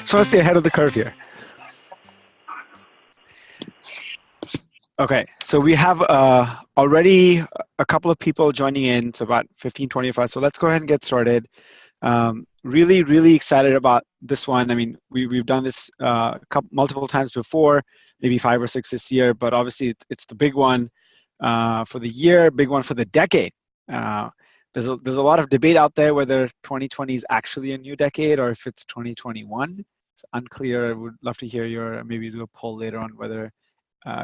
just want to stay ahead of the curve here. Okay, so we have already a couple of people joining in, so about 15, 20 of us. So let's go ahead and get started. Really, really excited about this one. I mean, we've done this multiple times before, maybe 5 or 6 this year, but obviously it's the big one for the year, big one for the decade. There's a lot of debate out there whether 2020 is actually a new decade or if it's 2021. It's unclear. I would love to hear your, maybe do a poll later on whether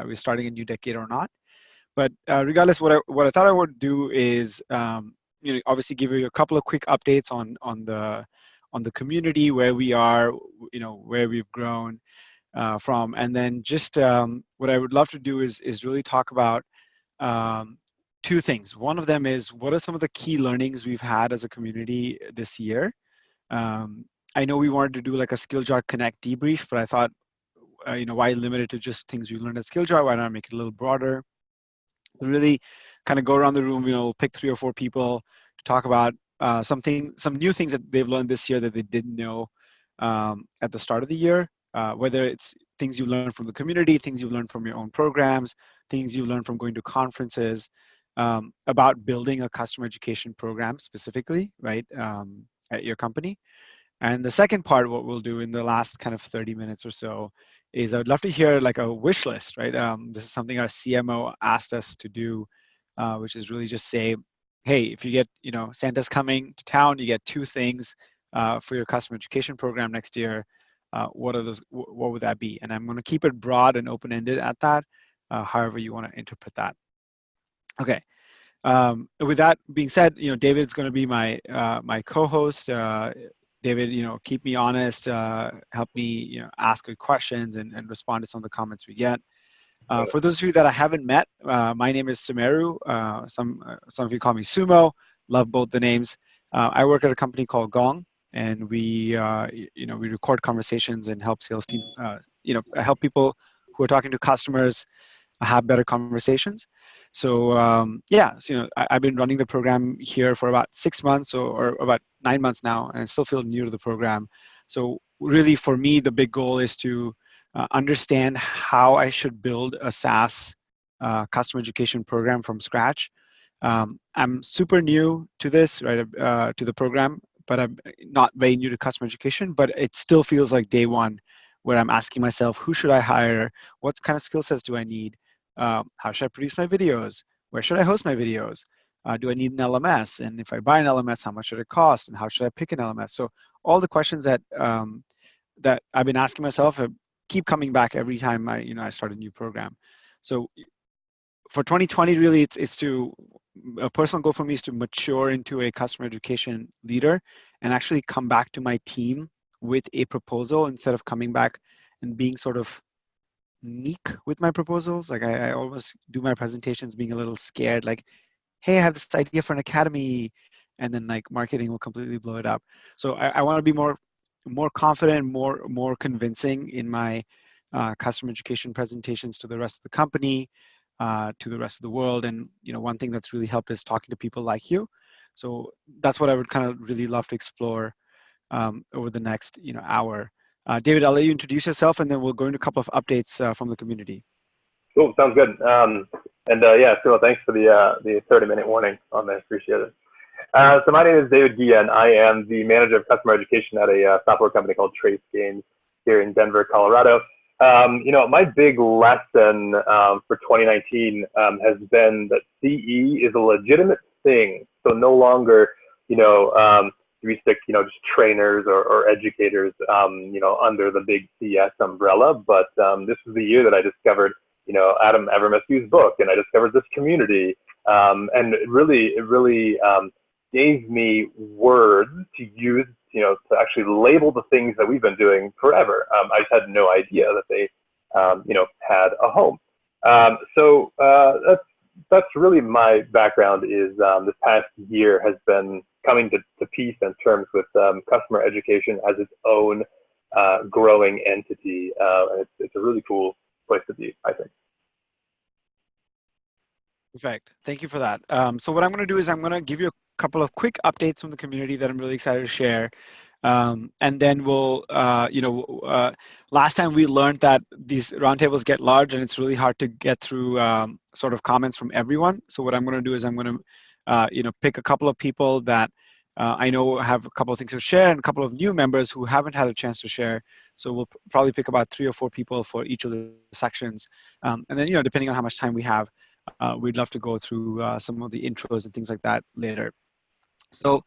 we're starting a new decade or not. But regardless, what I thought I would do is obviously give you a couple of quick updates on the community, where we are, where we've grown from, and then just what I would love to do is really talk about 2 things. One of them is, what are some of the key learnings we've had as a community this year? I know we wanted to do like a SkillJar Connect debrief, but I thought, why limit it to just things we learned at SkillJar? Why not make it a little broader? Really kind of go around the room, pick 3 or 4 people to talk about some new things that they've learned this year that they didn't know at the start of the year, whether it's things you learned from the community, things you've learned from your own programs, things you learned from going to conferences, about building a customer education program specifically, right, at your company. And the second part, what we'll do in the last kind of 30 minutes or so, is I would love to hear like a wish list, right? This is something our CMO asked us to do, which is really just say, hey, if you get, Santa's coming to town, you get 2 things for your customer education program next year. What are those? What would that be? And I'm going to keep it broad and open-ended at that, however you want to interpret that. Okay. With that being said, David's going to be my my co-host. David, keep me honest, help me, ask good questions and respond to some of the comments we get. For those of you that I haven't met, my name is Sumeru. Some of you call me Sumo. Love both the names. I work at a company called Gong, and we record conversations and help sales team, help people who are talking to customers have better conversations. So I've been running the program here for about 6 months or about 9 months now, and I still feel new to the program. So really, for me, the big goal is to understand how I should build a SaaS customer education program from scratch. I'm super new to this, right, to the program, but I'm not very new to customer education, but it still feels like day one, where I'm asking myself, who should I hire? What kind of skill sets do I need? How should I produce my videos? Where should I host my videos? Do I need an LMS? And if I buy an LMS, how much should it cost? And how should I pick an LMS? So all the questions that that I've been asking myself keep coming back every time I start a new program. So for 2020, really, it's a personal goal for me is to mature into a customer education leader and actually come back to my team with a proposal instead of coming back and being sort of meek with my proposals. Like I always do my presentations being a little scared, like, hey, I have this idea for an academy, and then like marketing will completely blow it up. So I want to be more confident, more convincing in my customer education presentations to the rest of the company, to the rest of the world. And one thing that's really helped is talking to people like you. So that's what I would kind of really love to explore over the next hour. David, I'll let you introduce yourself, and then we'll go into a couple of updates from the community. Cool, sounds good. So thanks for the 30-minute warning on there. Appreciate it. So my name is David Gia, and I am the manager of customer education at a software company called Trace Games here in Denver, Colorado. My big lesson for 2019 has been that CE is a legitimate thing. So no longer, we stick, just trainers or educators, under the big CS umbrella. But this was the year that I discovered, Adam Evermescu's book, and I discovered this community, and it really gave me words to use, to actually label the things that we've been doing forever. I just had no idea that they, had a home. That's really my background. Is this past year has been coming to peace and terms with customer education as its own growing entity. It's a really cool place to be, I think. Perfect. Thank you for that. So what I'm going to do is I'm going to give you a couple of quick updates from the community that I'm really excited to share. And then we'll, last time we learned that these roundtables get large and it's really hard to get through sort of comments from everyone. So what I'm going to do is I'm going to, pick a couple of people that I know have a couple of things to share and a couple of new members who haven't had a chance to share. So we'll probably pick about 3 or 4 people for each of the sections. And then, depending on how much time we have, we'd love to go through some of the intros and things like that later. So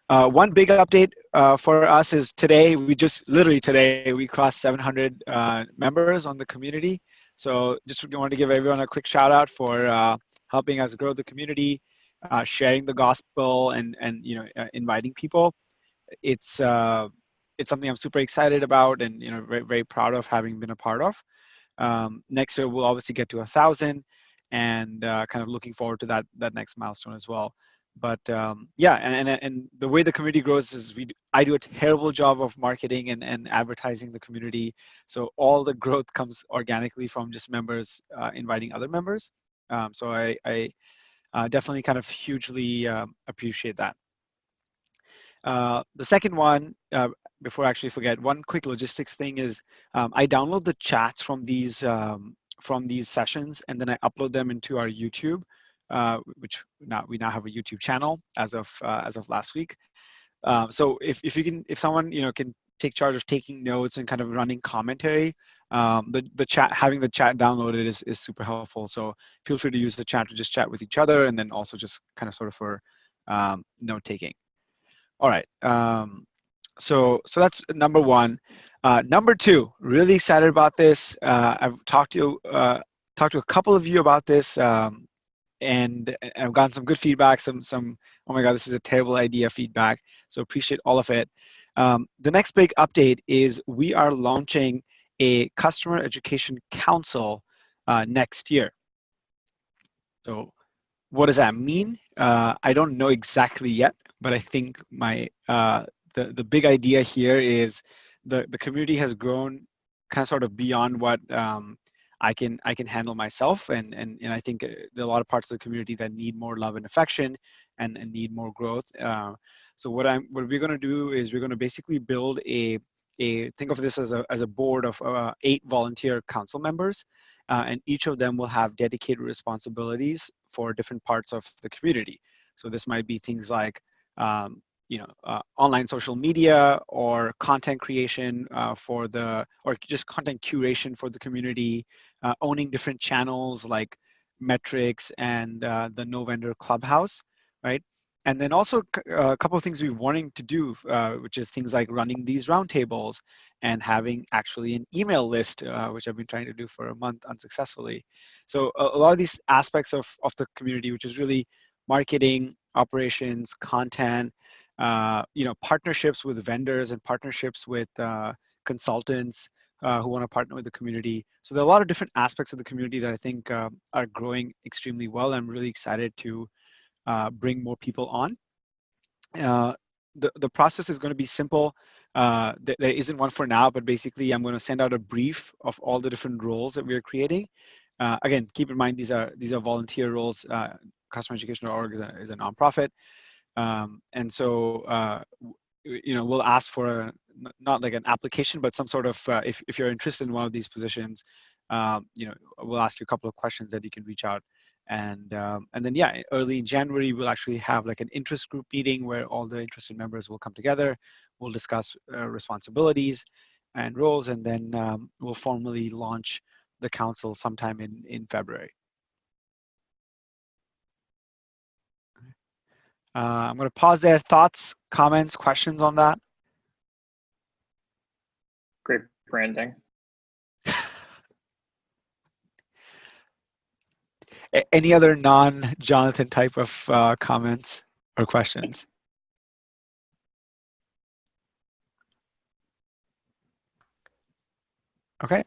one big update for us is today, literally today, we crossed 700 members on the community. So just wanted to give everyone a quick shout out for helping us grow the community, sharing the gospel and inviting people. It's something I'm super excited about and very, very proud of having been a part of. Next year we'll obviously get to 1,000 and kind of looking forward to that next milestone as well. But yeah, and the way the community grows is I do a terrible job of marketing and advertising the community. So all the growth comes organically from just members inviting other members. So I definitely kind of hugely appreciate that. The second one, before I actually forget, one quick logistics thing is I download the chats from these sessions and then I upload them into our YouTube, which we now have a YouTube channel as of last week. So if someone can take charge of taking notes and kind of running commentary, having the chat downloaded is super helpful. So feel free to use the chat to just chat with each other and then also just kind of sort of for note taking. All right. So that's number one. Number two, really excited about this. I've talked to a couple of you about this, and I've gotten some good feedback. Some oh my God, this is a terrible idea feedback. So appreciate all of it. The next big update is we are launching a customer education council next year. So what does that mean? I don't know exactly yet, but I think the big idea here is the community has grown kind of sort of beyond what I can handle myself, and I think there are a lot of parts of the community that need more love and affection and need more growth. So what we're going to do is we're going to basically build think of this as a board of 8 volunteer council members, and each of them will have dedicated responsibilities for different parts of the community. So this might be things like online social media or content creation or just content curation for the community, owning different channels like metrics and the No Vendor Clubhouse, right? And then also a couple of things we're wanting to do, which is things like running these roundtables and having actually an email list, which I've been trying to do for a month unsuccessfully. So a lot of these aspects of the community, which is really marketing, operations, content, partnerships with vendors and partnerships with consultants who want to partner with the community. So there are a lot of different aspects of the community that I think are growing extremely well. I'm really excited to bring more people on. The process is going to be simple. There isn't one for now, but basically I'm going to send out a brief of all the different roles that we're creating. Again, keep in mind these are volunteer roles. Customereducation.org is a nonprofit. And so, we'll ask for not like an application, but some sort of, if you're interested in one of these positions, we'll ask you a couple of questions that you can reach out. And then, yeah, early in January, we'll actually have like an interest group meeting where all the interested members will come together. We'll discuss responsibilities and roles, and then we'll formally launch the council sometime in February. I'm going to pause there. Thoughts, comments, questions on that? Great branding. Any other non-Jonathan type of comments or questions? Okay,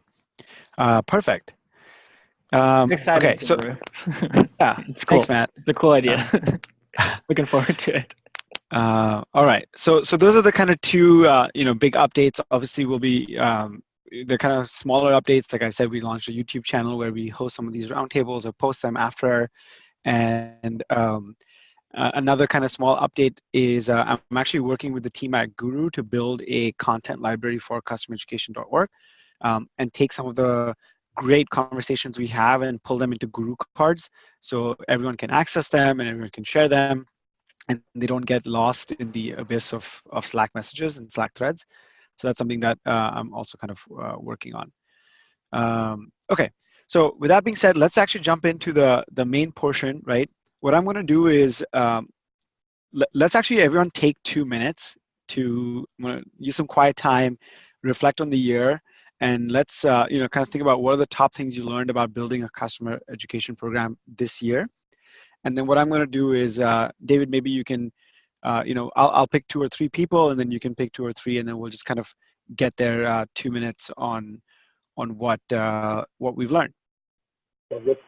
perfect. It's exciting. Okay, so yeah, it's cool. Thanks, Matt. It's a cool idea. Looking forward to it. All right, so those are the kind of two big updates. Obviously, will be they're kind of smaller updates. Like I said, we launched a YouTube channel where we host some of these roundtables or post them after, and Another kind of small update is I'm actually working with the team at Guru to build a content library for customereducation.org and take some of the great conversations we have and pull them into Guru cards so everyone can access them and everyone can share them and they don't get lost in the abyss of Slack messages and Slack threads. So that's something that I'm also kind of working on. Okay, so with that being said, let's actually jump into the main portion, right? What I'm going to do is let's actually everyone take 2 minutes to use some quiet time, reflect on the year, and let's kind of think about what are the top things you learned about building a customer education program this year. And then what I'm going to do is, David, maybe you can, I'll pick 2 or 3 people, and then you can pick 2 or 3, and then we'll just kind of get their 2 minutes on what we've learned. Sounds good.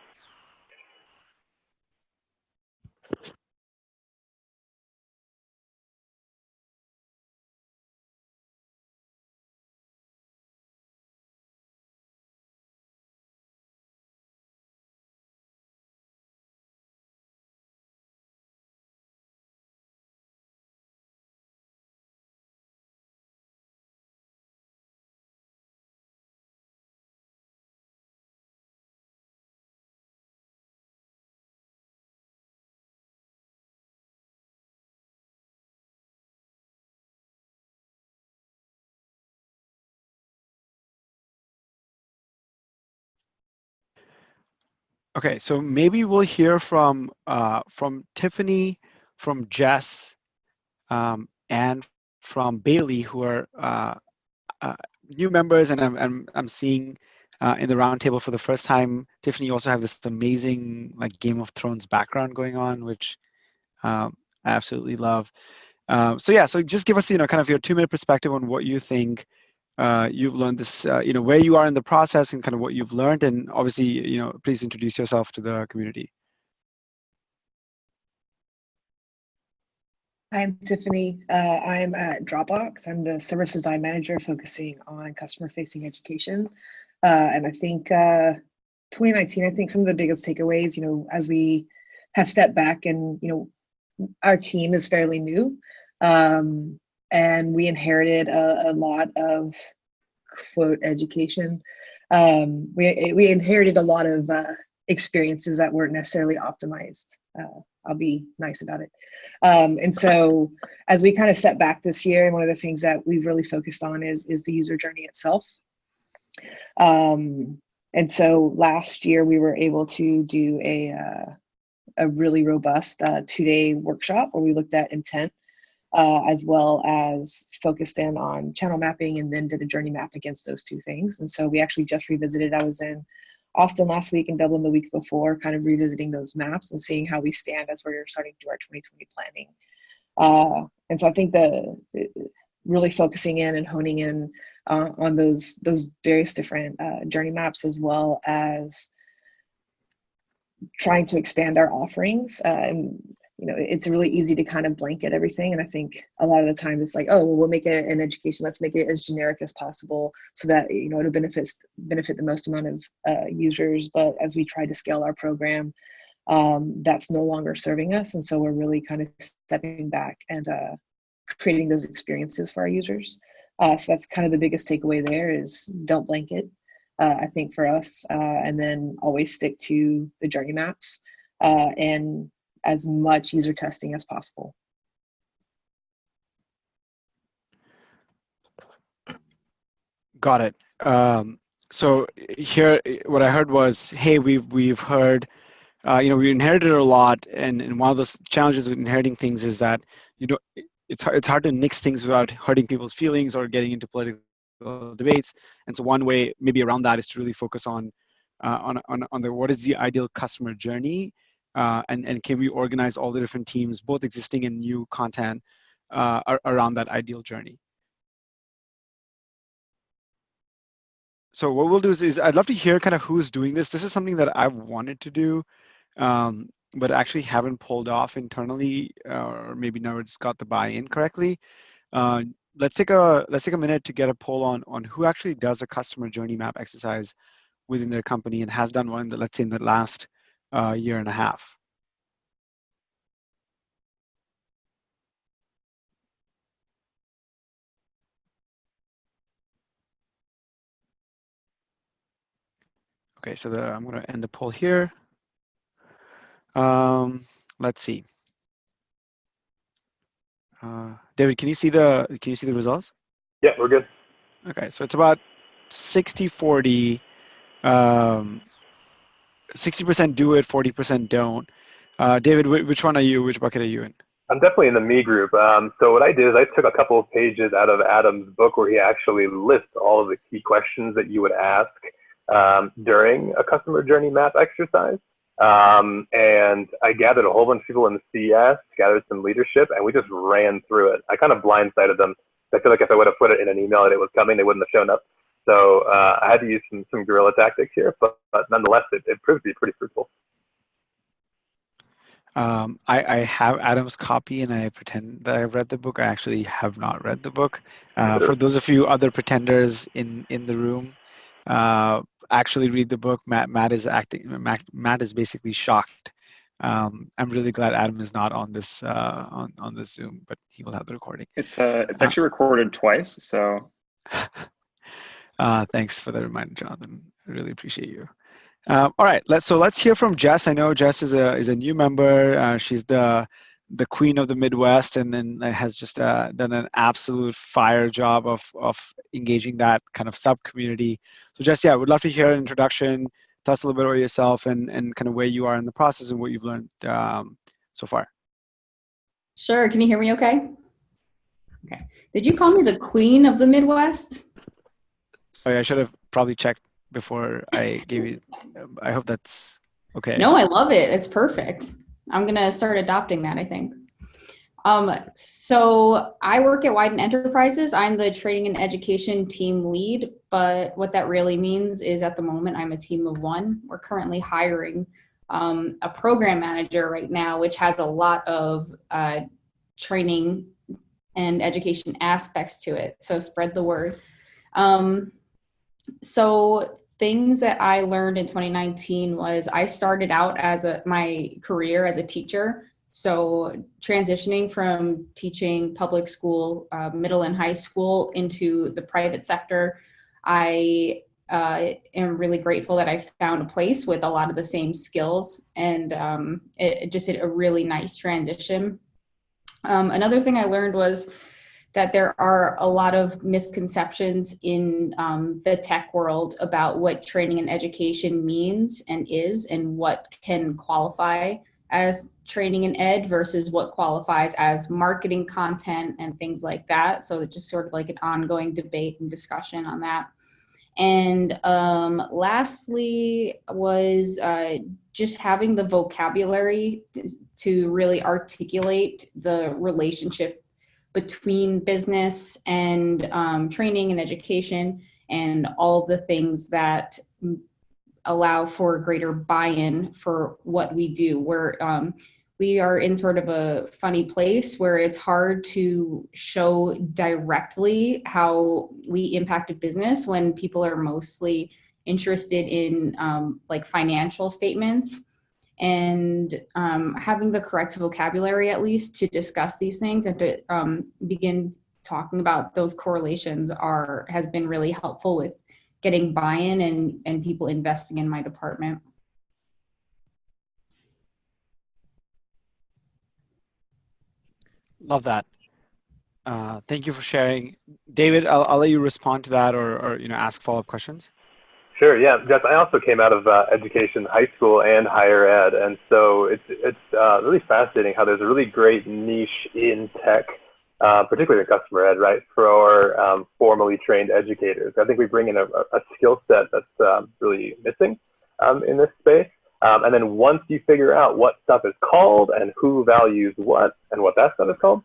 Okay, so maybe we'll hear from Tiffany, from Jess, and from Bailey, who are new members, and I'm seeing in the roundtable for the first time. Tiffany, you also have this amazing like Game of Thrones background going on, which I absolutely love. So yeah, so just give us kind of your 2-minute perspective on what you think you've learned this, where you are in the process and kind of what you've learned, and obviously please introduce yourself to the community. I'm Tiffany. I'm at Dropbox. I'm the service design manager focusing on customer-facing education. And I think 2019, I think some of the biggest takeaways, as we have stepped back and, our team is fairly new. And we inherited a lot of quote education. We inherited a lot of experiences that weren't necessarily optimized. I'll be nice about it. And so as we kind of step back this year, and one of the things that we've really focused on is the user journey itself. And so last year we were able to do a really robust 2-day workshop where we looked at intent as well as focused in on channel mapping, and then did a journey map against those 2 things. And so we actually just revisited. I was in Austin last week and Dublin the week before, kind of revisiting those maps and seeing how we stand as we're starting to do our 2020 planning. And so I think really focusing in and honing in on those various different journey maps, as well as trying to expand our offerings. It's really easy to kind of blanket everything. And I think a lot of the time it's like, oh, well, we'll make it an education. Let's make it as generic as possible so that, it'll benefit the most amount of users. But as we try to scale our program, that's no longer serving us. And so we're really kind of stepping back and creating those experiences for our users. So that's kind of the biggest takeaway there is don't blanket, I think, for us, and then always stick to the journey maps and as much user testing as possible. Got it. So here, what I heard was, hey, we've heard, we inherited a lot, and one of those challenges with inheriting things is that it's hard to nix things without hurting people's feelings or getting into political debates. And so one way maybe around that is to really focus on what is the ideal customer journey, and can we organize all the different teams, both existing and new content, around that ideal journey. So what we'll do is I'd love to hear kind of who's doing this. This is something that I've wanted to do, but actually haven't pulled off internally, or maybe never just got the buy-in correctly. Let's take a minute to get a poll on who actually does a customer journey map exercise within their company and has done one, let's say, in the last year and a half. Okay, so I'm going to end the poll here. Let's see. David, can you see the results? Yeah, we're good. Okay, so it's about 60-40. 60% do it, 40% don't. David, which one are you? Which bucket are you in? I'm definitely in the me group. So what I did is I took a couple of pages out of Adam's book where he actually lists all of the key questions that you would ask during a customer journey map exercise. And I gathered a whole bunch of people in the CS, gathered some leadership, and we just ran through it. I kind of blindsided them. I feel like if I would have put it in an email that it was coming, they wouldn't have shown up. So I had to use some guerrilla tactics here, but nonetheless, it proved to be pretty fruitful. I have Adam's copy and I pretend that I've read the book. I actually have not read the book. For those of you other pretenders in the room, actually read the book. Matt is basically shocked. I'm really glad Adam is not on this on this Zoom, but he will have the recording. It's actually recorded twice, so. Thanks for the reminder, Jonathan. I really appreciate you. All right, let's hear from Jess. I know Jess is a new member. She's the queen of the Midwest, and has just done an absolute fire job of engaging that kind of sub community. So Jess, yeah, I would love to hear an introduction. Tell us a little bit about yourself and kind of where you are in the process and what you've learned so far. Sure. Can you hear me okay? Okay. Did you call me the queen of the Midwest? Sorry, I should have probably checked before I gave you. I hope that's okay. No, I love it. It's perfect. I'm going to start adopting that, I think. So I work at Wyden Enterprises. I'm the training and education team lead, but what that really means is at the moment I'm a team of one. We're currently hiring a program manager right now, which has a lot of training and education aspects to it. So spread the word. So things that I learned in 2019 was I started out as my career as a teacher. So transitioning from teaching public school, middle and high school into the private sector, I am really grateful that I found a place with a lot of the same skills, and it just did a really nice transition. Another thing I learned was that there are a lot of misconceptions in the tech world about what training and education means and is, and what can qualify as training and ed versus what qualifies as marketing content and things like that. So it's just sort of like an ongoing debate and discussion on that. And lastly was just having the vocabulary to really articulate the relationship between business and training and education, and all the things that allow for greater buy-in for what we do. We are in sort of a funny place where it's hard to show directly how we impacted business when people are mostly interested in like financial statements. And having the correct vocabulary, at least, to discuss these things and to begin talking about those correlations has been really helpful with getting buy-in and people investing in my department. Love that. Thank you for sharing. David, I'll let you respond to that or ask follow-up questions. Sure, yeah, Jess, I also came out of education, high school and higher ed, and so it's really fascinating how there's a really great niche in tech, particularly in customer ed, right, for formally trained educators. I think we bring in a skill set that's really missing in this space. And then once you figure out what stuff is called and who values what and what that stuff is called,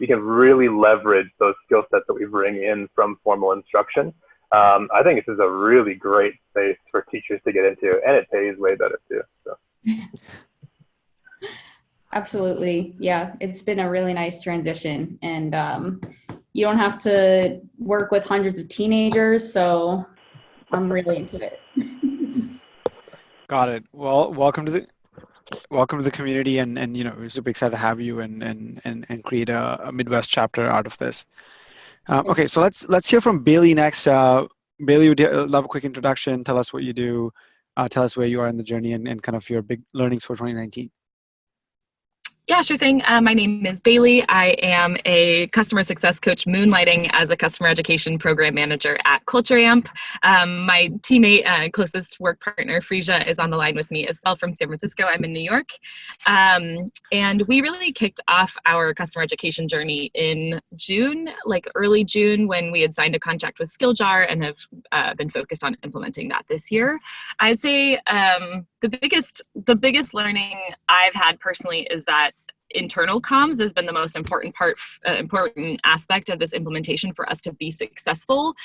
you can really leverage those skill sets that we bring in from formal instruction. I think this is a really great space for teachers to get into, and it pays way better too. So. Absolutely. Yeah, it's been a really nice transition, and you don't have to work with hundreds of teenagers, so I'm really into it. Got it. Well, welcome to the community, and we're super excited to have you and create a Midwest chapter out of this. Okay, so let's hear from Bailey next. Bailey, would you love a quick introduction? Tell us what you do, tell us where you are in the journey and kind of your big learnings for 2019. Yeah, sure thing. My name is Bailey. I am a customer success coach moonlighting as a customer education program manager at Culture Amp. My teammate and closest work partner, Frisia, is on the line with me as well from San Francisco. I'm in New York. And we really kicked off our customer education journey in June, like early June, when we had signed a contract with SkillJar and have been focused on implementing that this year. I'd say the biggest learning I've had personally is that internal comms has been the most important aspect of this implementation for us to be successful.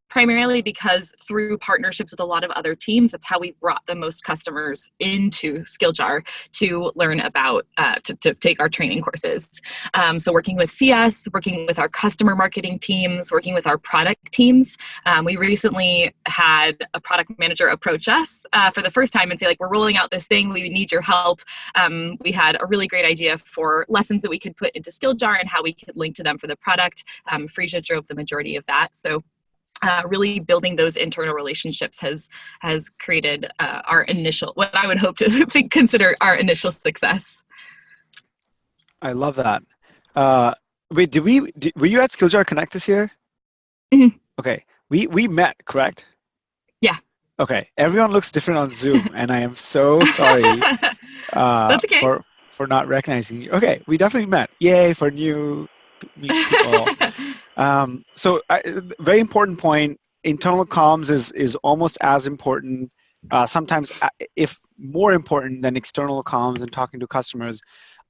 Primarily because through partnerships with a lot of other teams, that's how we've brought the most customers into SkillJar to learn about, to take our training courses. So working with CS, working with our customer marketing teams, working with our product teams. We recently had a product manager approach us for the first time and say, like, we're rolling out this thing, we need your help. We had a really great idea for lessons that we could put into SkillJar and how we could link to them for the product. Frisia drove the majority of that. So really building those internal relationships has created our initial, what I would hope to consider our initial success. I love that. Wait, were you at SkillJar Connect this year? Mm-hmm. Okay, we met, correct? Yeah. Okay, everyone looks different on Zoom, and I am so sorry That's okay. for not recognizing you. Okay, we definitely met. Yay for new people. So very important point. Internal comms is almost as important, sometimes if more important than external comms and talking to customers.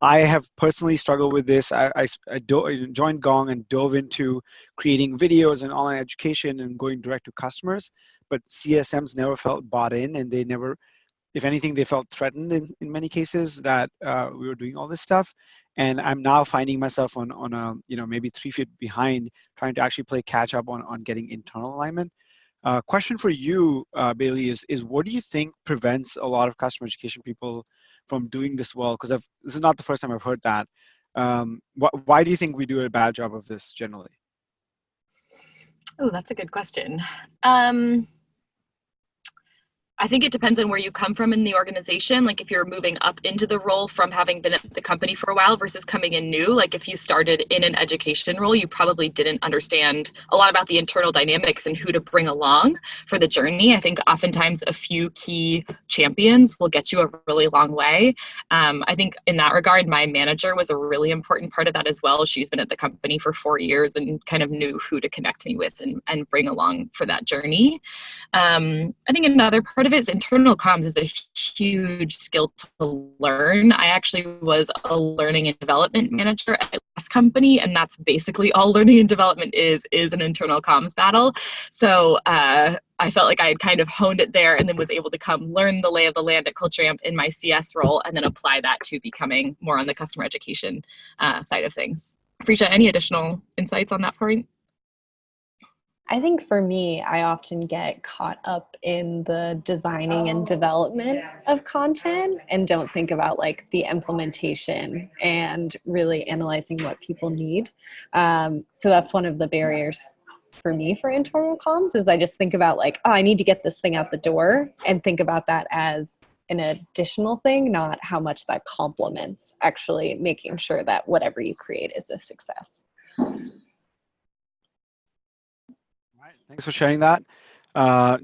I have personally struggled with this. I joined Gong and dove into creating videos and online education and going direct to customers, but CSMs never felt bought in, and they never, if anything, they felt threatened in many cases that we were doing all this stuff. And I'm now finding myself on a, maybe 3 feet behind, trying to actually play catch up on getting internal alignment. Question for you, Bailey, is what do you think prevents a lot of customer education people from doing this well? Because this is not the first time I've heard that. Why do you think we do a bad job of this generally? Oh, that's a good question. I think it depends on where you come from in the organization. Like if you're moving up into the role from having been at the company for a while versus coming in new, like if you started in an education role, you probably didn't understand a lot about the internal dynamics and who to bring along for the journey. I think oftentimes a few key champions will get you a really long way. I think in that regard, my manager was a really important part of that as well. She's been at the company for 4 years and kind of knew who to connect me with and bring along for that journey. I think another part of it is internal comms is a huge skill to learn. I actually was a learning and development manager at last company, and that's basically all learning and development is an internal comms battle. So I felt like I had kind of honed it there and then was able to come learn the lay of the land at Culture Amp in my CS role and then apply that to becoming more on the customer education side of things. Frisia, any additional insights on that point? I think for me, I often get caught up in the designing and development of content and don't think about like the implementation and really analyzing what people need. So that's one of the barriers for me for internal comms is I just think about like, oh, I need to get this thing out the door and think about that as an additional thing, not how much that complements actually making sure that whatever you create is a success. Thanks for sharing that.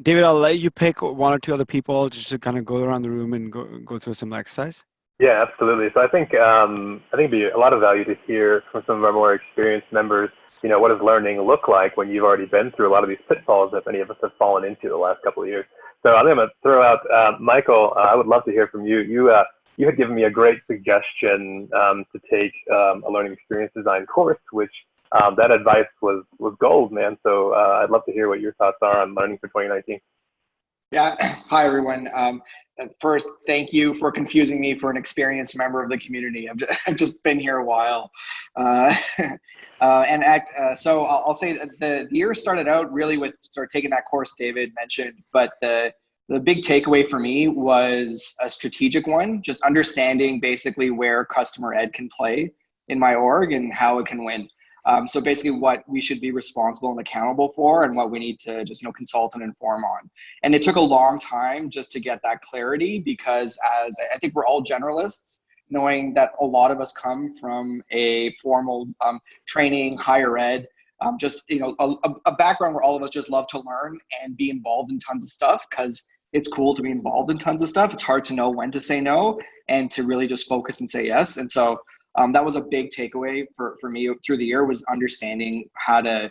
David, I'll let you pick 1 or 2 other people just to kind of go around the room and go through a similar exercise. Yeah, absolutely. So I think it'd be a lot of value to hear from some of our more experienced members, what does learning look like when you've already been through a lot of these pitfalls that many of us have fallen into the last couple of years. So I'm going to throw out Michael. I would love to hear from you. You had given me a great suggestion to take a learning experience design course, which that advice was gold, man. So I'd love to hear what your thoughts are on learning for 2019. Yeah. Hi, everyone. First, thank you for confusing me for an experienced member of the community. I've just been here a while. So I'll say that the year started out really with sort of taking that course David mentioned, but the big takeaway for me was a strategic one, just understanding basically where customer ed can play in my org and how it can win. So basically what we should be responsible and accountable for and what we need to just, consult and inform on. And it took a long time just to get that clarity because as I think we're all generalists, knowing that a lot of us come from a formal training, higher ed, just, a background where all of us just love to learn and be involved in tons of stuff because it's cool to be involved in tons of stuff. It's hard to know when to say no and to really just focus and say yes. And so that was a big takeaway for me through the year was understanding how to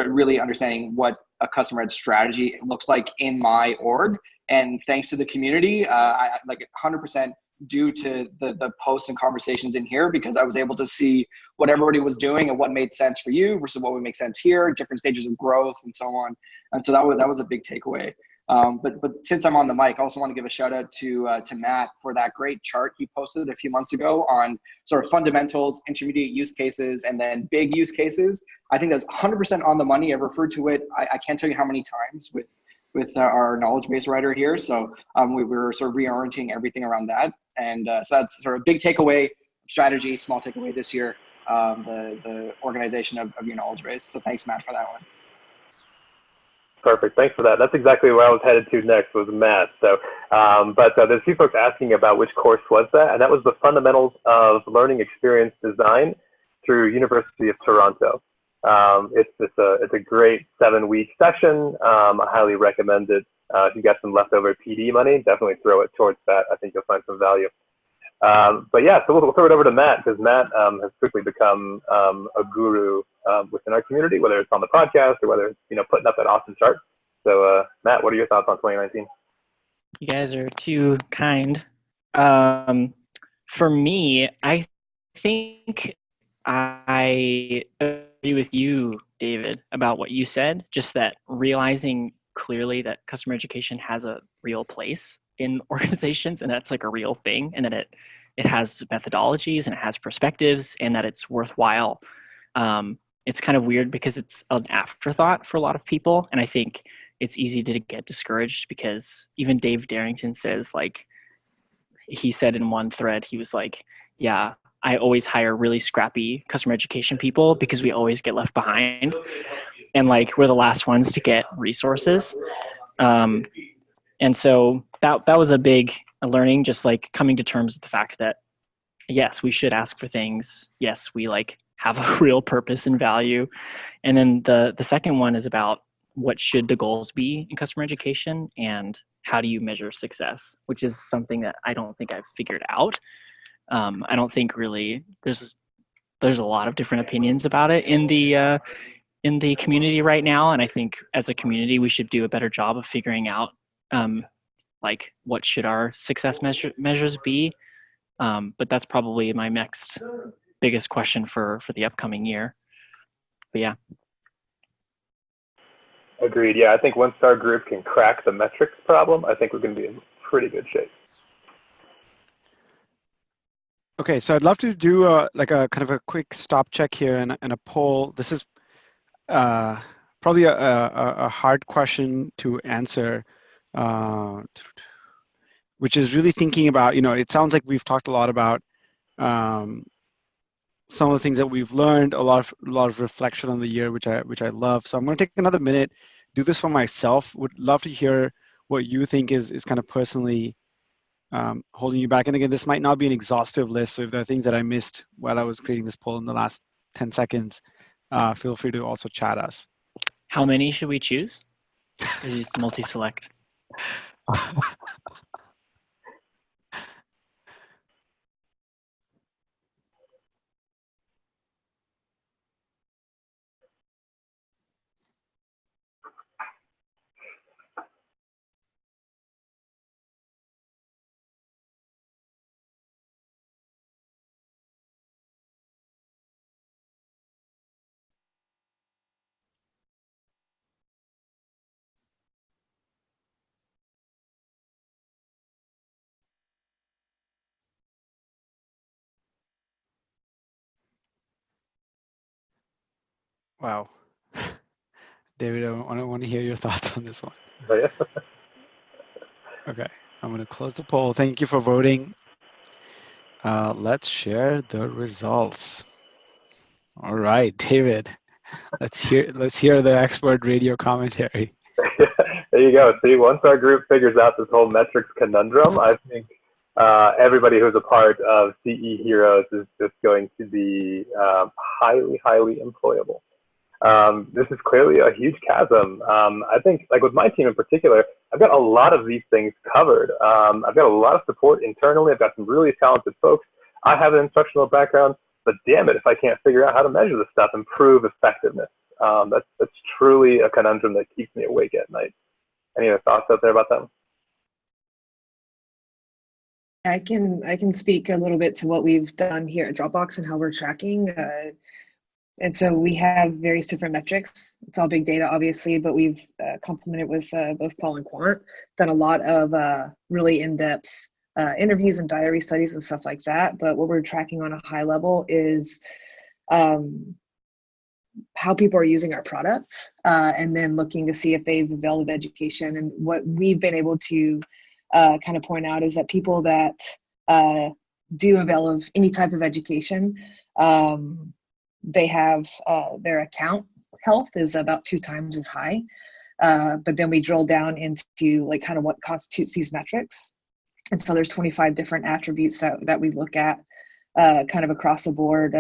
really understanding what a customer ed strategy looks like in my org. And thanks to the community, I like 100% due to the posts and conversations in here because I was able to see what everybody was doing and what made sense for you versus what would make sense here, different stages of growth and so on. And so that was a big takeaway. But since I'm on the mic, I also want to give a shout out to Matt for that great chart he posted a few months ago on sort of fundamentals, intermediate use cases, and then big use cases. I think that's 100% on the money. I've referred to it. I can't tell you how many times with our knowledge base writer here. So we were sort of reorienting everything around that. And so that's sort of a big takeaway strategy, small takeaway this year, the organization of your knowledge base. So thanks, Matt, for that one. Perfect. Thanks for that. That's exactly where I was headed to next was Matt. So, but there's a few folks asking about which course was that, and that was the Fundamentals of Learning Experience Design through University of Toronto. It's a great 7-week session. I highly recommend it. If you got some leftover PD money, definitely throw it towards that. I think you'll find some value. But yeah, so we'll throw it over to Matt because Matt has quickly become a guru within our community, whether it's on the podcast or whether it's putting up that awesome chart. So Matt, what are your thoughts on 2019? You guys are too kind. For me, I think I agree with you, David, about what you said. Just that realizing clearly that customer education has a real place in organizations and that's like a real thing and that it has methodologies and it has perspectives and that it's worthwhile. It's kind of weird because it's an afterthought for a lot of people. And I think it's easy to get discouraged because even Dave Darrington says, like, he said in one thread, he was like, yeah, I always hire really scrappy customer education people because we always get left behind. And like, we're the last ones to get resources. And so that was a big learning, just like coming to terms with the fact that, yes, we should ask for things. Yes, we like have a real purpose and value. And then the second one is about what should the goals be in customer education and how do you measure success, which is something that I don't think I've figured out. I don't think really there's a lot of different opinions about it in the community right now. And I think as a community, we should do a better job of figuring out like what should our success measures be. But that's probably my next biggest question for the upcoming year. But yeah. Agreed. Yeah, I think once our group can crack the metrics problem, I think we're going to be in pretty good shape. Okay, so I'd love to do like a kind of a quick stop check here and a poll. This is probably a hard question to answer, which is really thinking about, it sounds like we've talked a lot about some of the things that we've learned, a lot of reflection on the year, which I love. So I'm going to take another minute, do this for myself. Would love to hear what you think is kind of personally holding you back. And again, this might not be an exhaustive list. So if there are things that I missed while I was creating this poll in the last 10 seconds, feel free to also chat us. How many should we choose? Or just multi-select? Wow. David, I want to hear your thoughts on this one. Oh, yeah. Okay, I'm going to close the poll. Thank you for voting. Let's share the results. All right, David. Let's hear the expert radio commentary. There you go. See, once our group figures out this whole metrics conundrum, I think everybody who's a part of CE Heroes is just going to be highly, highly employable. This is clearly a huge chasm. I think, like with my team in particular, I've got a lot of these things covered. I've got a lot of support internally. I've got some really talented folks. I have an instructional background, but damn it, if I can't figure out how to measure this stuff and prove effectiveness, that's truly a conundrum that keeps me awake at night. Any other thoughts out there about that? I can speak a little bit to what we've done here at Dropbox and how we're tracking. And so we have various different metrics. It's all big data, obviously, but we've complemented with both qual and quant, done a lot of really in-depth interviews and diary studies and stuff like that. But what we're tracking on a high level is how people are using our products, and then looking to see if they've availed of education. And what we've been able to kind of point out is that people that do avail of any type of education, they have their account health is about 2 times as high. But then we drill down into like kind of what constitutes these metrics. And so there's 25 different attributes that we look at kind of across the board,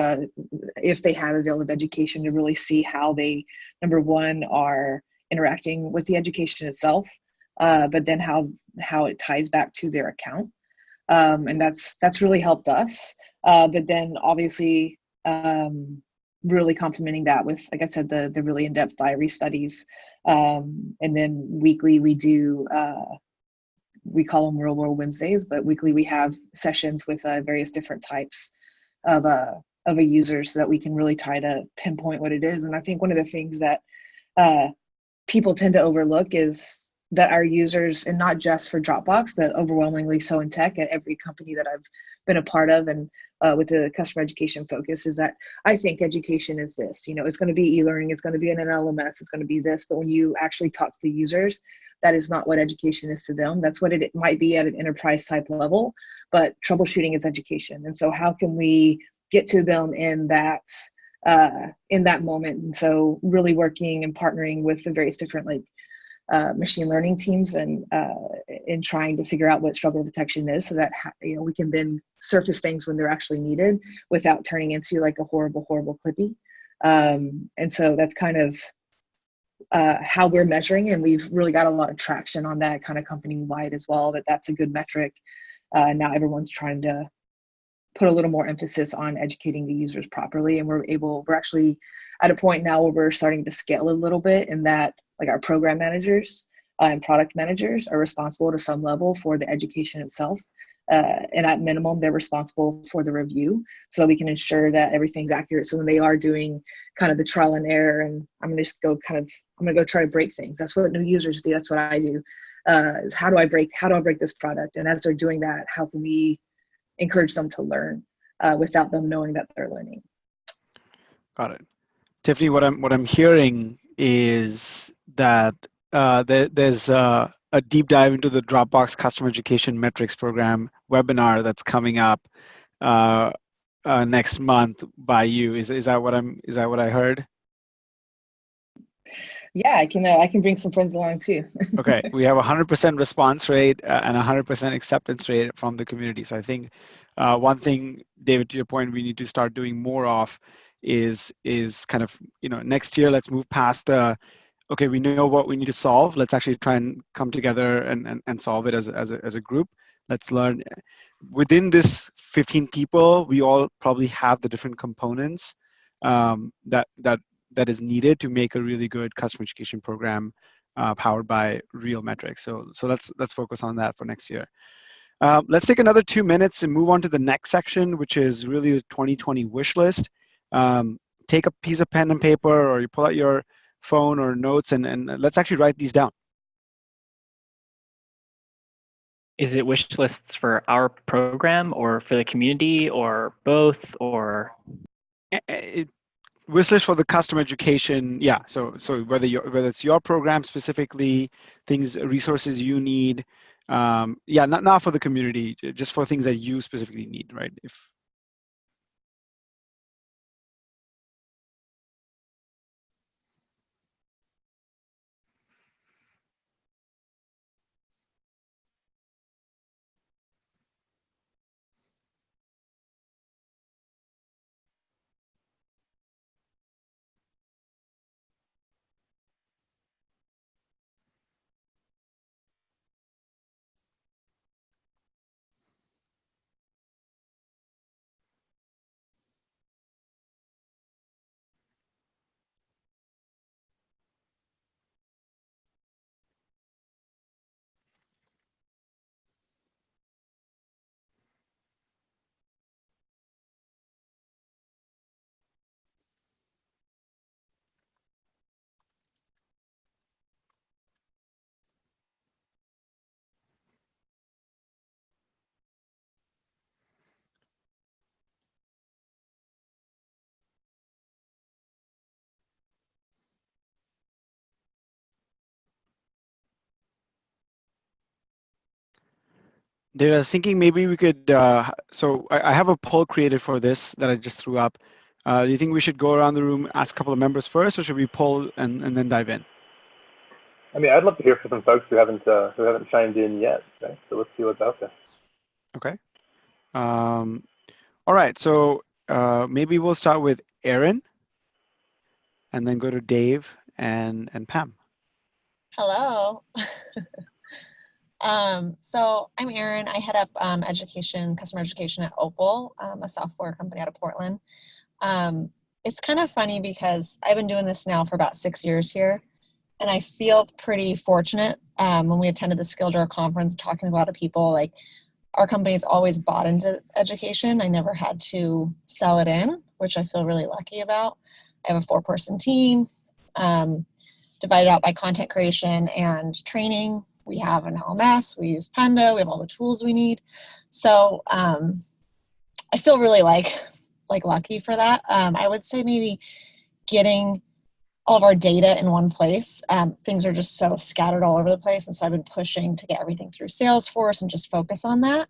if they have avail of education, to really see how they, number one, are interacting with the education itself, but then how it ties back to their account. And that's really helped us. But then obviously, really complementing that with, like I said, the really in-depth diary studies. And then weekly we do, we call them Real World Wednesdays, but weekly we have sessions with various different types of a user so that we can really try to pinpoint what it is. And I think one of the things that people tend to overlook is that our users, and not just for Dropbox, but overwhelmingly so in tech at every company that I've been a part of, and with the customer education focus, is that I think education is this, it's going to be e-learning, it's going to be in an LMS, it's going to be this, but when you actually talk to the users, that is not what education is to them. That's what it might be at an enterprise type level, but troubleshooting is education. And so how can we get to them in that moment? And so really working and partnering with the various different machine learning teams and in trying to figure out what struggle detection is, so that we can then surface things when they're actually needed without turning into like a horrible clippy. And so that's kind of how we're measuring, and we've really got a lot of traction on that kind of company wide as well. That's a good metric. Now everyone's trying to put a little more emphasis on educating the users properly, and we're actually at a point now where we're starting to scale a little bit, in that like our program managers and product managers are responsible to some level for the education itself. And at minimum, they're responsible for the review, so we can ensure that everything's accurate. So when they are doing kind of the trial and error, and I'm going to go try to break things. That's what new users do. That's what I do. Is how do I break this product? And as they're doing that, how can we encourage them to learn without them knowing that they're learning? Got it. Tiffany, what I'm hearing is that there's a deep dive into the Dropbox Customer Education Metrics Program webinar that's coming up next month by you. Is that what I heard? Yeah, I can bring some friends along too. Okay, we have 100% response rate and 100% acceptance rate from the community. So I think one thing, David, to your point, we need to start doing more of is kind of, next year, let's move past the, okay, we know what we need to solve. Let's actually try and come together and solve it as a group. Let's learn. Within this 15 people, we all probably have the different components that is needed to make a really good customer education program powered by real metrics. So let's focus on that for next year. Let's take another 2 minutes and move on to the next section, which is really the 2020 wish list. Take a piece of pen and paper, or you pull out your phone or notes, and let's actually write these down. Is it wish lists for our program or for the community or both, or? Wish list for the customer education, yeah. So whether it's your program specifically, resources you need, yeah, not for the community, just for things that you specifically need, right? Dave, I was thinking maybe we could, so I have a poll created for this that I just threw up. Do you think we should go around the room, ask a couple of members first, or should we poll and then dive in? I mean, I'd love to hear from some folks who haven't chimed in yet. Right? So let's see what's out there. Okay. All right. So maybe we'll start with Aaron, and then go to Dave and Pam. Hello. So I'm Erin. I head up customer education at Opal, a software company out of Portland. It's kind of funny because I've been doing this now for about 6 years here, and I feel pretty fortunate. When we attended the Skilljar conference, talking to a lot of people, like our company's always bought into education. I never had to sell it in, which I feel really lucky about. I have a 4-person team, divided out by content creation and training. We have an LMS, we use Pendo, we have all the tools we need. So I feel really like lucky for that. I would say maybe getting all of our data in one place. Things are just so scattered all over the place. And so I've been pushing to get everything through Salesforce and just focus on that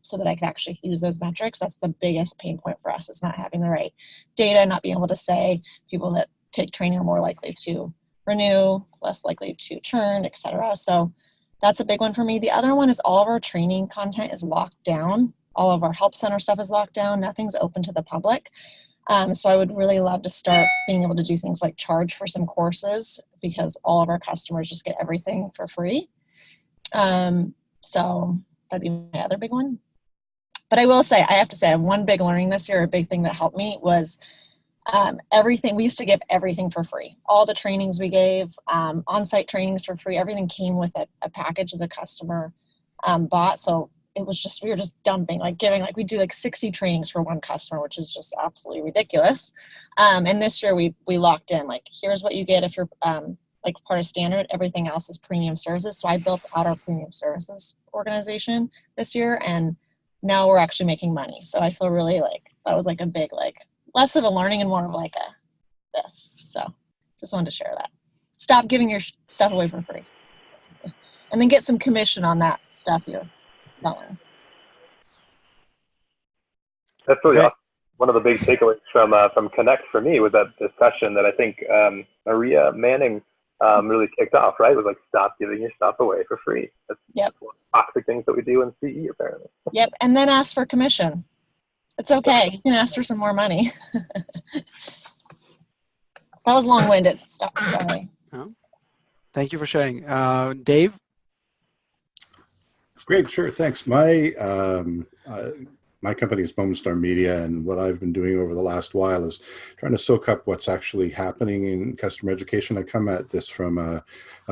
so that I can actually use those metrics. That's the biggest pain point for us, is not having the right data, not being able to say people that take training are more likely to renew, less likely to churn, etc. So that's a big one for me. The other one is all of our training content is locked down. All of our help center stuff is locked down. Nothing's open to the public. So I would really love to start being able to do things like charge for some courses, because all of our customers just get everything for free. So that'd be my other big one. But I will say, I have to say, one big learning this year, a big thing that helped me was everything. We used to give everything for free. All the trainings we gave, on-site trainings for free, everything came with a package the customer bought. So it was just, we were just dumping, we do 60 trainings for one customer, which is just absolutely ridiculous. And this year we locked in, here's what you get if you're part of standard, everything else is premium services. So I built out our premium services organization this year, and now we're actually making money. So I feel really that was a big, less of a learning and more of this. So just wanted to share that. Stop giving your stuff away for free. And then get some commission on that stuff you're selling. That's really awesome. One of the big takeaways from Connect for me was that discussion that I think Maria Manning really kicked off, right? It was stop giving your stuff away for free. That's one of the toxic things that we do in CE, apparently. Yep, and then ask for commission. It's okay. You can ask for some more money. That was long-winded. Stop. Sorry. Thank you for sharing. Dave? Great, sure, thanks. My company is Moment Star Media, and what I've been doing over the last while is trying to soak up what's actually happening in customer education. I come at this from a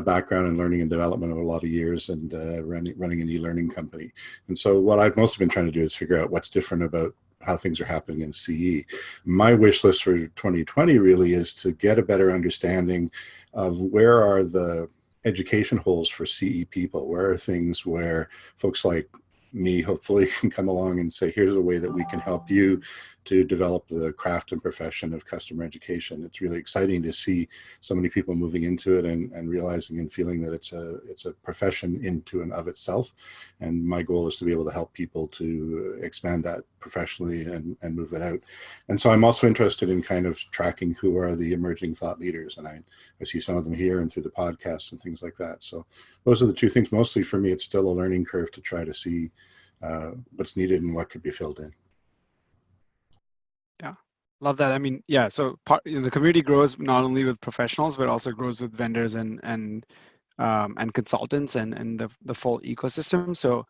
background in learning and development of a lot of years, and running an e-learning company. And so what I've mostly been trying to do is figure out what's different about how things are happening in CE. My wish list for 2020 really is to get a better understanding of where are the education holes for CE people. Where are things where folks like me hopefully can come along and say, here's a way that we can help you to develop the craft and profession of customer education. It's really exciting to see so many people moving into it and realizing and feeling that it's a profession into and of itself. And my goal is to be able to help people to expand that professionally and move it out. And so I'm also interested in kind of tracking who are the emerging thought leaders. And I see some of them here and through the podcasts and things like that. So those are the two things. Mostly for me, it's still a learning curve to try to see what's needed and what could be filled in. Yeah, love that. I mean, yeah, so the community grows not only with professionals, but also grows with vendors and consultants and the full ecosystem. So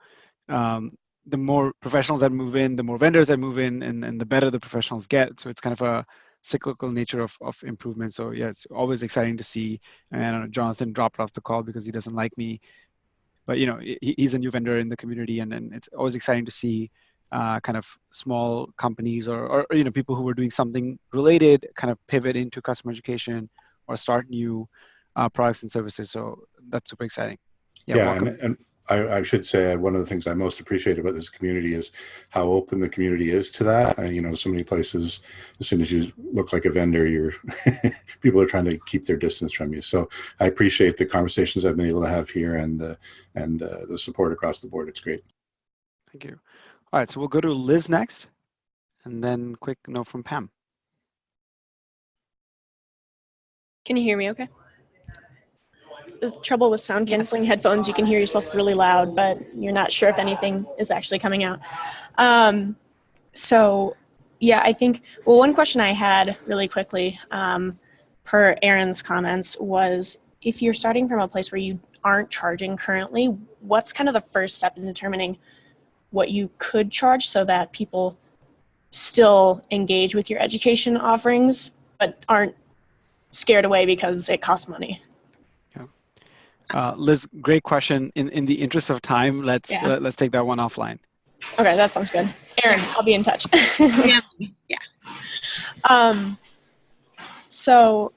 the more professionals that move in, the more vendors that move in, and the better the professionals get. So it's kind of a cyclical nature of improvement. So yeah, it's always exciting to see. And I don't know, Jonathan dropped off the call because he doesn't like me, but he's a new vendor in the community, and it's always exciting to see kind of small companies or people who are doing something related kind of pivot into customer education or start new products and services. So that's super exciting. Yeah, and I should say one of the things I most appreciate about this community is how open the community is to that. So many places, as soon as you look like a vendor, people are trying to keep their distance from you. So I appreciate the conversations I've been able to have here and the support across the board. It's great. Thank you. All right, so we'll go to Liz next, and then quick note from Pam. Can you hear me okay? The trouble with sound canceling headphones, you can hear yourself really loud, but you're not sure if anything is actually coming out. So yeah, I think, well, one question I had really quickly per Aaron's comments was, if you're starting from a place where you aren't charging currently, what's kind of the first step in determining what you could charge so that people still engage with your education offerings, but aren't scared away because it costs money? Liz, great question. In the interest of time, let's take that one offline. Okay, that sounds good. Aaron, I'll be in touch. So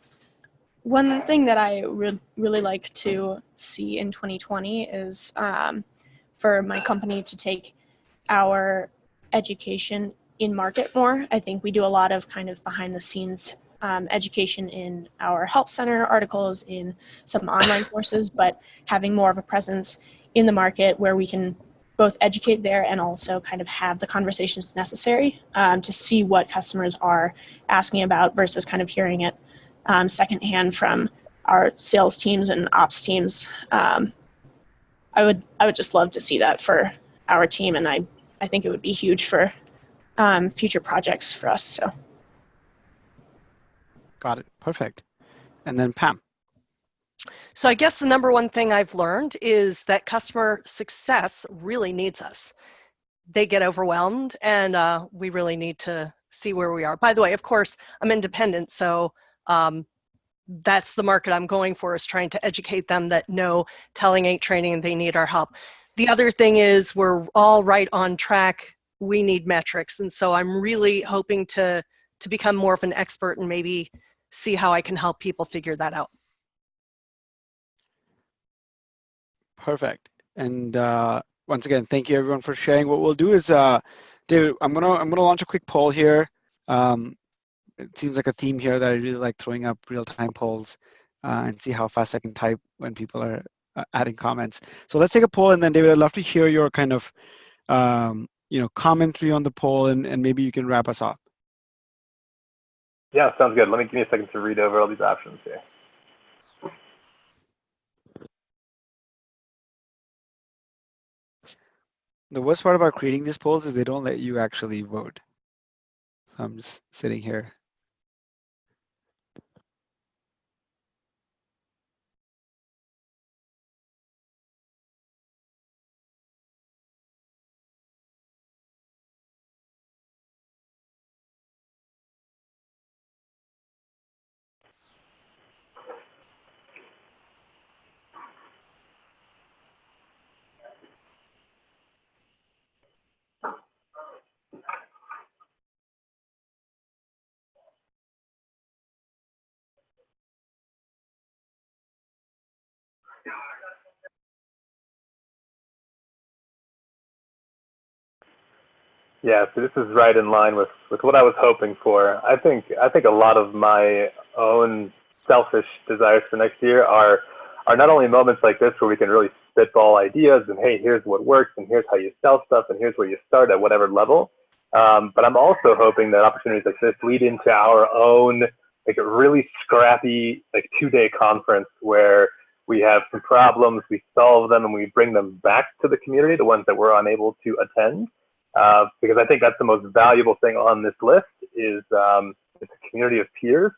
one thing that I really like to see in 2020 is for my company to take our education in market more. I think we do a lot of kind of behind the scenes education in our help center articles, in some online courses, but having more of a presence in the market where we can both educate there and also kind of have the conversations necessary to see what customers are asking about versus kind of hearing it secondhand from our sales teams and ops teams. I would just love to see that for our team, and I think it would be huge for future projects for us. So. Got it. Perfect. And then Pam. So I guess the number one thing I've learned is that customer success really needs us. They get overwhelmed, and we really need to see where we are. By the way, of course, I'm independent, so that's the market I'm going for, is trying to educate them that no, telling ain't training and they need our help. The other thing is we're all right on track. We need metrics, and so I'm really hoping to become more of an expert and maybe see how I can help people figure that out. Perfect. And once again, thank you everyone for sharing. What we'll do is, David, I'm gonna launch a quick poll here. It seems like a theme here that I really like, throwing up real-time polls and see how fast I can type when people are adding comments. So let's take a poll, and then David, I'd love to hear your kind of commentary on the poll, and maybe you can wrap us up. Yeah, sounds good. Give me a second to read over all these options here. The worst part about creating these polls is they don't let you actually vote. So I'm just sitting here. Yeah, so this is right in line with what I was hoping for. I think a lot of my own selfish desires for next year are not only moments like this where we can really spitball ideas and, hey, here's what works and here's how you sell stuff and here's where you start at whatever level. But I'm also hoping that opportunities like this lead into our own, like, a really scrappy, like, 2-day conference where we have some problems, we solve them, and we bring them back to the community, the ones that we're unable to attend. Because I think that's the most valuable thing on this list is it's a community of peers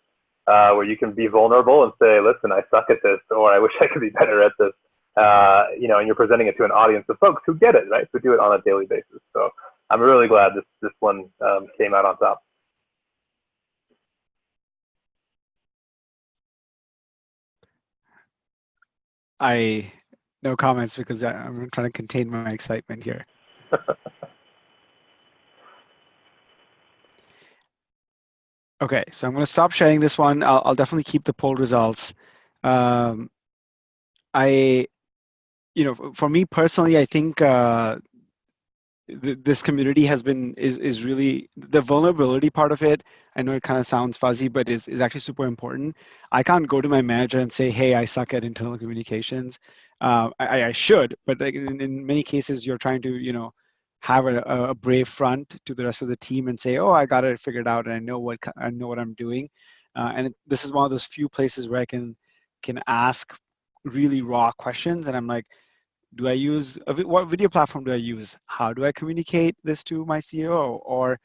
where you can be vulnerable and say, listen, I suck at this, or I wish I could be better at this. And you're presenting it to an audience of folks who get it, right? Who do it on a daily basis. So I'm really glad this one came out on top. No comments because I'm trying to contain my excitement here. Okay, so I'm going to stop sharing this one. I'll definitely keep the poll results. For me personally, I think this community is really, the vulnerability part of it. I know it kind of sounds fuzzy, but is actually super important. I can't go to my manager and say, hey, I suck at internal communications. I should, but like in many cases, you're trying to have a brave front to the rest of the team and say, oh, I got it figured out and I know what I'm doing. This is one of those few places where I can ask really raw questions, and I'm like, do I use what video platform do I use? How do I communicate this to my CEO? Or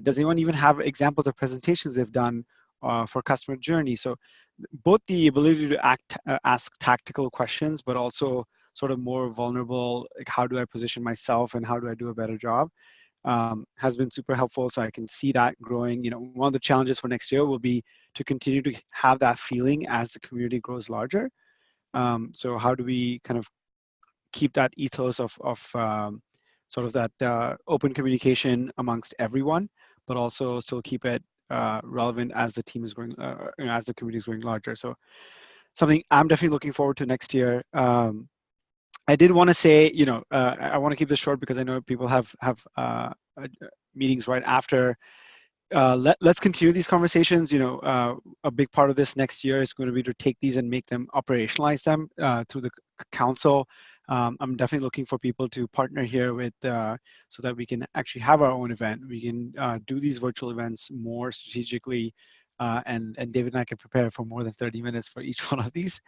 does anyone even have examples of presentations they've done for customer journey? So both the ability to ask tactical questions, but also sort of more vulnerable, like how do I position myself and how do I do a better job, has been super helpful. So I can see that growing. One of the challenges for next year will be to continue to have that feeling as the community grows larger. So how do we kind of keep that ethos of sort of that open communication amongst everyone, but also still keep it relevant as the team is growing, as the community is growing larger. So something I'm definitely looking forward to next year. I did want to say, I want to keep this short because I know people have meetings right after. Let's continue these conversations. A big part of this next year is going to be to take these and make them, operationalize them through the council. I'm definitely looking for people to partner here with so that we can actually have our own event. We can do these virtual events more strategically, and David and I can prepare for more than 30 minutes for each one of these.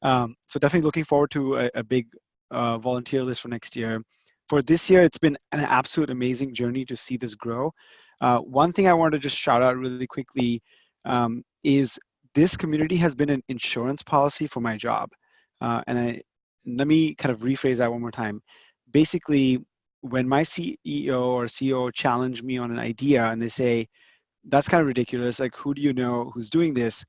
So definitely looking forward to a big volunteer list for next year. For this year, it's been an absolute amazing journey to see this grow. One thing I wanted to just shout out really quickly is this community has been an insurance policy for my job. Let me kind of rephrase that one more time. Basically, when my CEO or CEO challenge me on an idea and they say, that's kind of ridiculous, like who do you know who's doing this?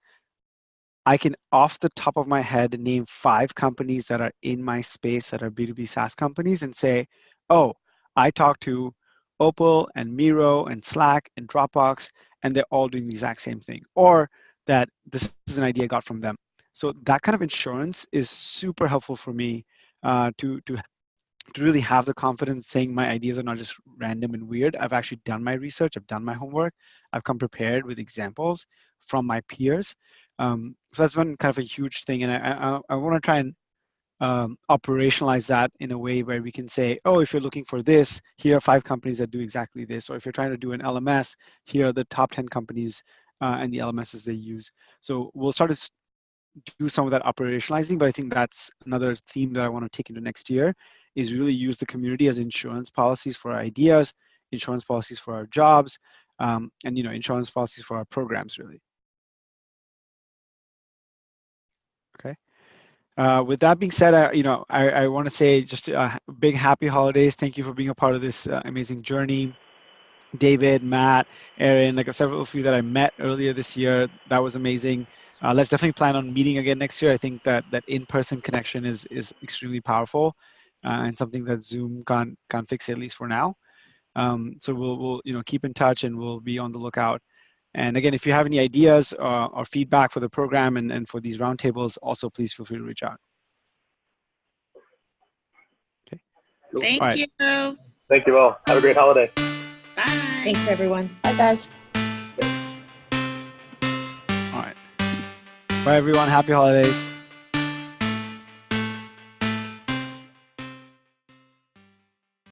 I can, off the top of my head, name 5 companies that are in my space that are B2B SaaS companies and say, oh, I talked to Opal and Miro and Slack and Dropbox, and they're all doing the exact same thing. Or that this is an idea I got from them. So that kind of insurance is super helpful for me to really have the confidence saying my ideas are not just random and weird. I've actually done my research. I've done my homework. I've come prepared with examples from my peers. So that's been kind of a huge thing. And I want to try and operationalize that in a way where we can say, oh, if you're looking for this, here are 5 companies that do exactly this. Or if you're trying to do an LMS, here are the top 10 companies and the LMSs they use. So we'll start to do some of that operationalizing, but I think that's another theme that I want to take into next year, is really use the community as insurance policies for our ideas, insurance policies for our jobs, and insurance policies for our programs, really. Okay. With that being said, I want to say just a big happy holidays. Thank you for being a part of this amazing journey. David, Matt, Aaron, like several of you that I met earlier this year, that was amazing. Let's definitely plan on meeting again next year. I think that in-person connection is extremely powerful and something that Zoom can't fix, at least for now. So we'll keep in touch and we'll be on the lookout. And again, if you have any ideas or feedback for the program and for these roundtables, also please feel free to reach out. Okay. Thank all right. you. Thank you all. Have a great holiday. Bye. Thanks, everyone. Bye, guys. All right. Bye, everyone. Happy holidays.